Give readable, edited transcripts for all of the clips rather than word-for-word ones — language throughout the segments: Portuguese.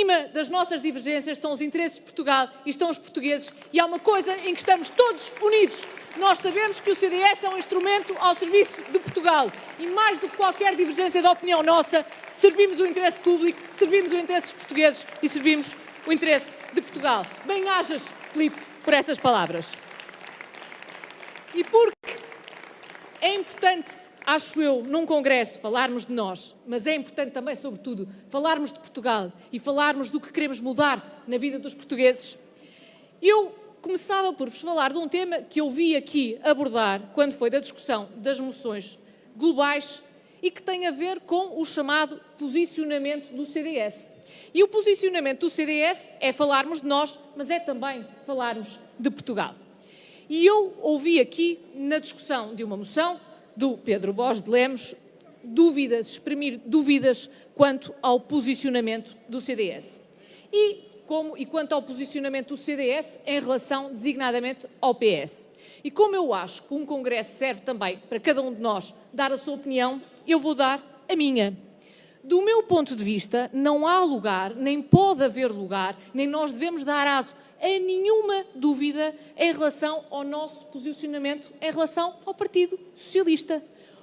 Acima das nossas divergências estão os interesses de Portugal e estão os portugueses, e há uma coisa em que estamos todos unidos. Nós sabemos que o CDS é um instrumento ao serviço de Portugal e, mais do que qualquer divergência de opinião nossa, servimos o interesse público, servimos o interesse dos portugueses e servimos o interesse de Portugal. Bem-ajas, Filipe, por essas palavras. E porque é importante, acho eu, num congresso falarmos de nós, mas é importante também, sobretudo, falarmos de Portugal e falarmos do que queremos mudar na vida dos portugueses, eu começava por vos falar de um tema que eu vi aqui abordar quando foi da discussão das moções globais e que tem a ver com o chamado posicionamento do CDS. E o posicionamento do CDS é falarmos de nós, mas é também falarmos de Portugal. E eu ouvi aqui, na discussão de uma moção do Pedro Borges de Lemos, exprimir dúvidas quanto ao posicionamento do CDS. E quanto ao posicionamento do CDS em relação designadamente ao PS. E como eu acho que um congresso serve também para cada um de nós dar a sua opinião, eu vou dar a minha. Do meu ponto de vista, não há lugar, nem pode haver lugar, nem nós devemos dar aso a nenhuma dúvida em relação ao nosso posicionamento em relação ao Partido Socialista.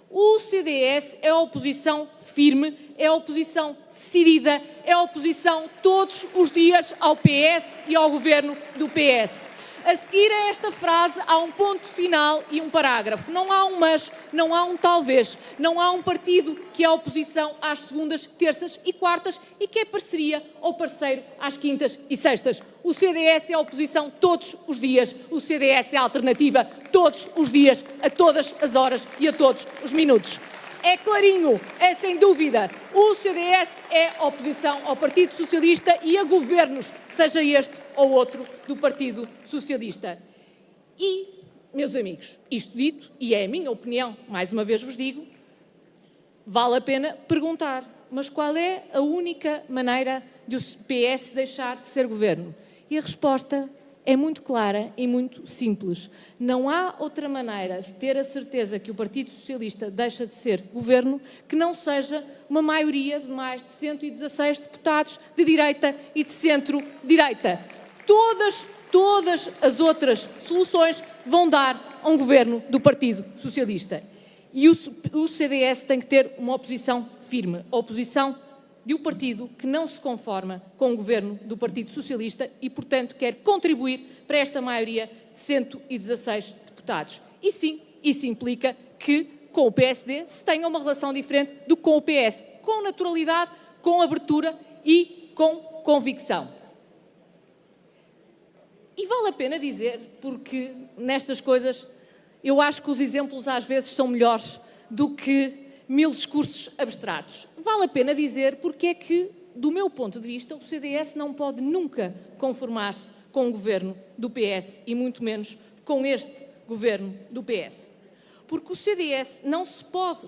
O CDS é a oposição firme, é a oposição decidida, é a oposição todos os dias ao PS e ao governo do PS. A seguir a esta frase há um ponto final e um parágrafo. Não há um mas, não há um talvez, não há um partido que é oposição às segundas, terças e quartas e que é parceria ou parceiro às quintas e sextas. O CDS é a oposição todos os dias, o CDS é a alternativa todos os dias, a todas as horas e a todos os minutos. É clarinho, é sem dúvida. O CDS é oposição ao Partido Socialista e a governos, seja este ou outro do Partido Socialista. E, meus amigos, isto dito, e é a minha opinião, mais uma vez vos digo, vale a pena perguntar, mas qual é a única maneira de o PS deixar de ser governo? E a resposta é muito clara e muito simples. Não há outra maneira de ter a certeza que o Partido Socialista deixa de ser governo que não seja uma maioria de mais de 116 deputados de direita e de centro-direita. Todas as outras soluções vão dar a um governo do Partido Socialista. E o CDS tem que ter uma oposição firme, a oposição de um partido que não se conforma com o governo do Partido Socialista e, portanto, quer contribuir para esta maioria de 116 deputados. E sim, isso implica que, com o PSD, se tenha uma relação diferente do que com o PS, com naturalidade, com abertura e com convicção. E vale a pena dizer, porque nestas coisas eu acho que os exemplos às vezes são melhores do que 1000 discursos abstratos. Vale a pena dizer porque é que, do meu ponto de vista, o CDS não pode nunca conformar-se com o governo do PS e muito menos com este governo do PS. Porque o CDS não se pode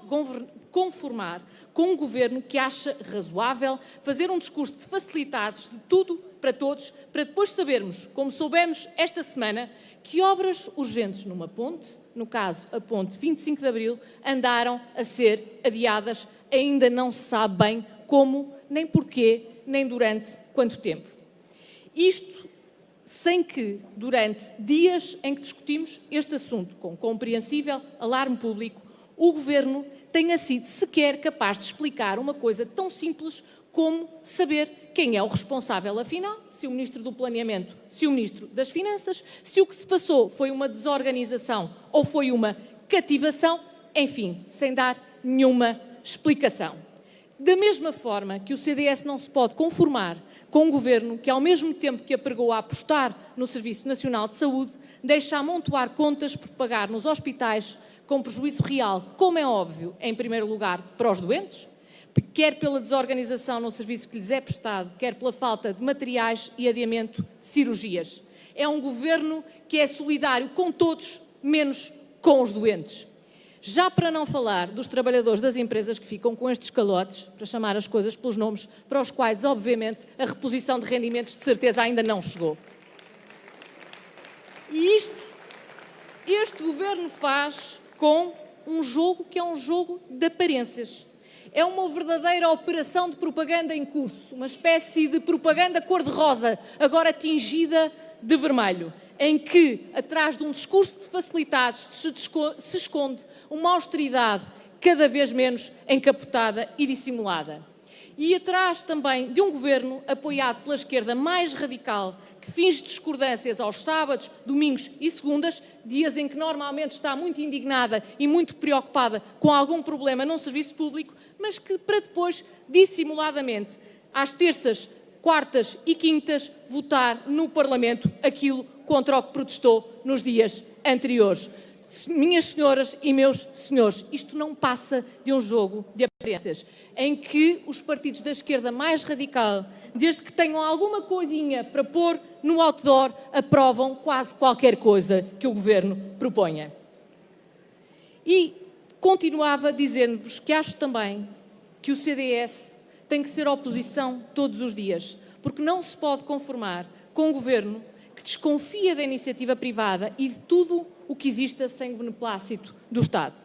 conformar com um governo que acha razoável fazer um discurso de facilidades de tudo para todos, para depois sabermos, como soubemos esta semana, que obras urgentes numa ponte, no caso a ponte 25 de Abril, andaram a ser adiadas, ainda não se sabe bem como, nem porquê, nem durante quanto tempo. Isto sem que, durante dias em que discutimos este assunto com compreensível alarme público, o Governo tenha sido sequer capaz de explicar uma coisa tão simples como saber quem é o responsável, afinal, se o Ministro do Planeamento, se o Ministro das Finanças, se o que se passou foi uma desorganização ou foi uma cativação, enfim, sem dar nenhuma explicação. Da mesma forma que o CDS não se pode conformar com um governo que, ao mesmo tempo que apregou a apostar no Serviço Nacional de Saúde, deixa amontoar contas por pagar nos hospitais com prejuízo real, como é óbvio, em primeiro lugar, para os doentes, quer pela desorganização no serviço que lhes é prestado, quer pela falta de materiais e adiamento de cirurgias. É um governo que é solidário com todos, menos com os doentes. Já para não falar dos trabalhadores das empresas que ficam com estes calotes, para chamar as coisas pelos nomes, para os quais, obviamente, a reposição de rendimentos de certeza ainda não chegou. E este governo faz com um jogo que é um jogo de aparências. É uma verdadeira operação de propaganda em curso, uma espécie de propaganda cor-de-rosa, agora tingida de vermelho, em que, atrás de um discurso de facilidades, se esconde uma austeridade cada vez menos encapotada e dissimulada. E atrás também de um governo apoiado pela esquerda mais radical, que finge discordâncias aos sábados, domingos e segundas, dias em que normalmente está muito indignada e muito preocupada com algum problema num serviço público, mas que para depois, dissimuladamente, às terças, quartas e quintas, votar no Parlamento aquilo contra o que protestou nos dias anteriores. Minhas senhoras e meus senhores, isto não passa de um jogo de aparências, em que os partidos da esquerda mais radical, desde que tenham alguma coisinha para pôr no outdoor, aprovam quase qualquer coisa que o Governo proponha. E continuava dizendo-vos que acho também que o CDS tem que ser oposição todos os dias, porque não se pode conformar com um Governo que desconfia da iniciativa privada e de tudo o que exista sem o beneplácito do Estado.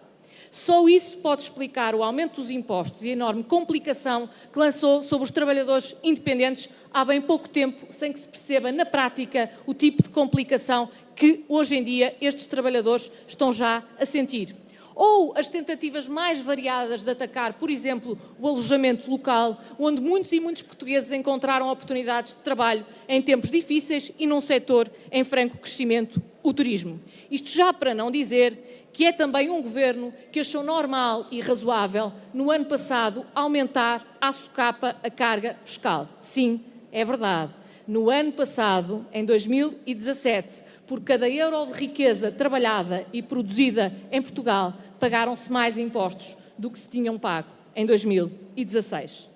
Só isso pode explicar o aumento dos impostos e a enorme complicação que lançou sobre os trabalhadores independentes há bem pouco tempo, sem que se perceba na prática o tipo de complicação que hoje em dia estes trabalhadores estão já a sentir. Ou as tentativas mais variadas de atacar, por exemplo, o alojamento local, onde muitos e muitos portugueses encontraram oportunidades de trabalho em tempos difíceis e num setor em franco crescimento, o turismo. Isto já para não dizer que é também um governo que achou normal e razoável, no ano passado, aumentar à socapa a carga fiscal. Sim, é verdade. No ano passado, em 2017, por cada euro de riqueza trabalhada e produzida em Portugal, pagaram-se mais impostos do que se tinham pago em 2016.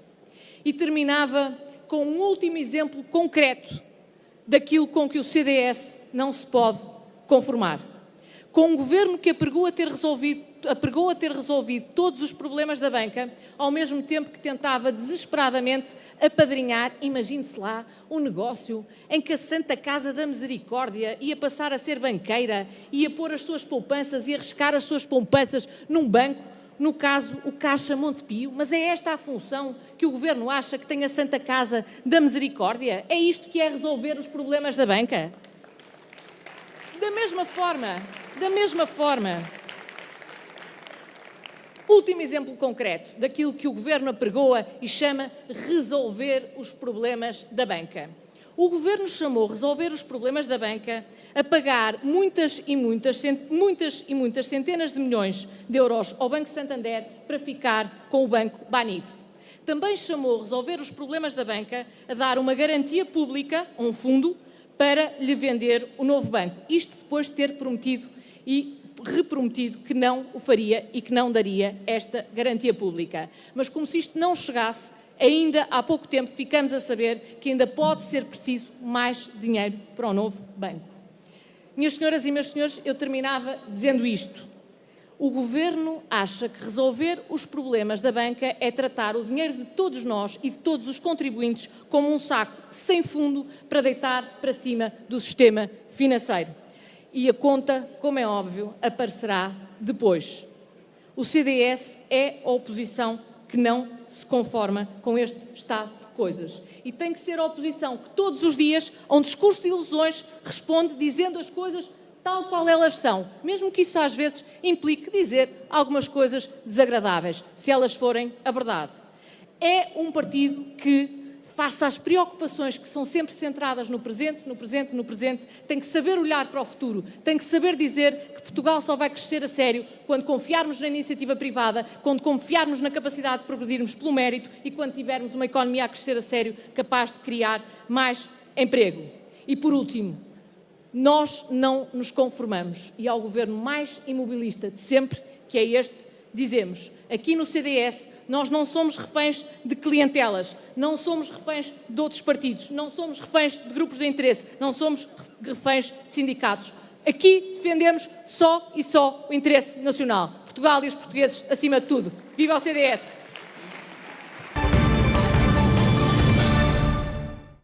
E terminava com um último exemplo concreto daquilo com que o CDS não se pode conformar. Com um governo que apregou a ter resolvido todos os problemas da banca, ao mesmo tempo que tentava desesperadamente apadrinhar, imagine-se lá, um negócio em que a Santa Casa da Misericórdia ia passar a ser banqueira, ia pôr as suas poupanças e arriscar as suas poupanças num banco, no caso o Caixa Montepio. Mas é esta a função que o governo acha que tem a Santa Casa da Misericórdia? É isto que é resolver os problemas da banca? Da mesma forma, último exemplo concreto daquilo que o Governo apregoa e chama resolver os problemas da banca. O Governo chamou resolver os problemas da banca a pagar muitas e muitas centenas de milhões de euros ao Banco Santander para ficar com o Banco Banif. Também chamou resolver os problemas da banca a dar uma garantia pública, um fundo, para lhe vender o novo banco. Isto depois de ter prometido e reprometido que não o faria e que não daria esta garantia pública. Mas como se isto não chegasse, ainda há pouco tempo ficamos a saber que ainda pode ser preciso mais dinheiro para o novo banco. Minhas senhoras e meus senhores, eu terminava dizendo isto. O Governo acha que resolver os problemas da banca é tratar o dinheiro de todos nós e de todos os contribuintes como um saco sem fundo para deitar para cima do sistema financeiro. E a conta, como é óbvio, aparecerá depois. O CDS é a oposição que não se conforma com este estado de coisas. E tem que ser a oposição que todos os dias, a um discurso de ilusões, responde dizendo as coisas tal qual elas são, mesmo que isso às vezes implique dizer algumas coisas desagradáveis, se elas forem a verdade. É um partido que, face às preocupações que são sempre centradas no presente, tem que saber olhar para o futuro, tem que saber dizer que Portugal só vai crescer a sério quando confiarmos na iniciativa privada, quando confiarmos na capacidade de progredirmos pelo mérito e quando tivermos uma economia a crescer a sério capaz de criar mais emprego. E por último, nós não nos conformamos e ao governo mais imobilista de sempre, que é este, dizemos, aqui no CDS, nós não somos reféns de clientelas, não somos reféns de outros partidos, não somos reféns de grupos de interesse, não somos reféns de sindicatos. Aqui defendemos só e só o interesse nacional. Portugal e os portugueses acima de tudo. Viva o CDS!